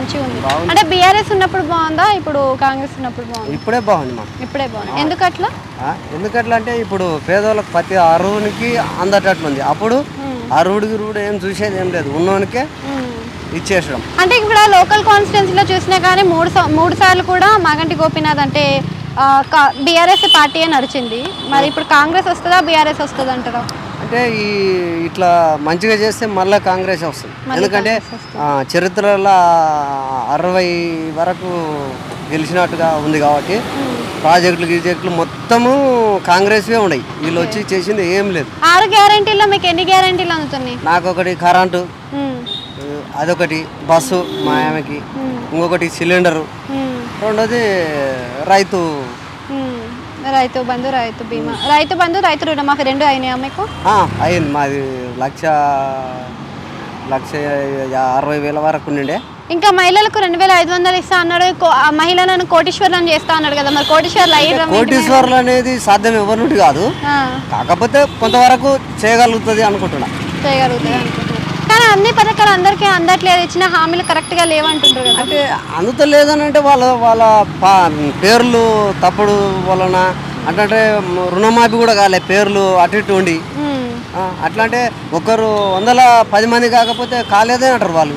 మంచిగా ఉంది. అంటే బీఆర్ఎస్ ఉన్నప్పుడు బాగుందా, ఇప్పుడు కాంగ్రెస్ ఉన్నప్పుడు బాగుందా? ఇప్పుడే బాగుంది మా. ఇప్పుడే బాగుంది. ఎందుకట్లా? ఎందుకట్లా అంటే ఇప్పుడు పేదవాళ్ళకి ప్రతి అరువునికి అందటట్లుంది. అప్పుడు అరువుడికి రూడు ఏం చూసేది ఏం లేదు, ఉన్నోనికే ఇచ్చేసడం. అంటే ఇప్పుడు లోకల్ కాన్స్టిట్యున్సీలో చూసినా కానీ మూడు సార్లు కూడా మాగంటి గోపీనాథ్ అంటే బీఆర్ఎస్ పార్టీయే నడిచింది. మరి ఇప్పుడు కాంగ్రెస్ వస్తుందా బీఆర్ఎస్ వస్తుంది అంటారా? అంటే ఇట్లా మంచిగా చేస్తే మళ్ళీ కాంగ్రెస్ వస్తుంది. ఎందుకంటే చరిత్రలో 60 వరకు గెలిచినట్టుగా ఉంది కాబట్టి ప్రాజెక్టులు మొత్తము కాంగ్రెస్వే ఉన్నాయి. వీళ్ళు వచ్చి చేసింది ఏం లేదు. 6 గ్యారెంటీల్లో మీకు ఎన్ని గ్యారెంటీలు అందుతున్నాయి? నాకు ఒకటి కరెంటు, అదొకటి బస్సు మా ఆమెకి, ఇంకొకటి సిలిండరు, రెండోది రైతు బంధు, రైతు బీమా, రైతు బంధు, రైతు రుణమాఫీ 2 అయినాయా మీకు? అయింది. మాది 1,60,000 వరకు ఉండే. ఇంకా మహిళలకు 2,500 ఇస్తా అన్నాడు. మహిళలను కోటీశ్వర్లను చేస్తా అన్నాడు కదా, మరి కోటీశ్వర్లు అయ్యారు? కోటీశ్వర్లు అనేది సాధ్యం ఎవరి నుండి కాదు, కాకపోతే కొంతవరకు చేయగలుగుతుంది అనుకుంటున్నా. కానీ అన్ని పథకాలు అందరికీ అందట్లేదు, ఇచ్చిన హామీలు కరెక్ట్గా లేవంటుంటారు కదా. అంటే అందుతలేదని అంటే వాళ్ళ పేర్లు తప్పుడు వలన అంటే రుణమాఫీ కూడా కాలే, పేర్లు అటు ఇటు ఉండి. అట్లా అంటే ఒకరు 110 మంది కాకపోతే కాలేదే అంటారు వాళ్ళు.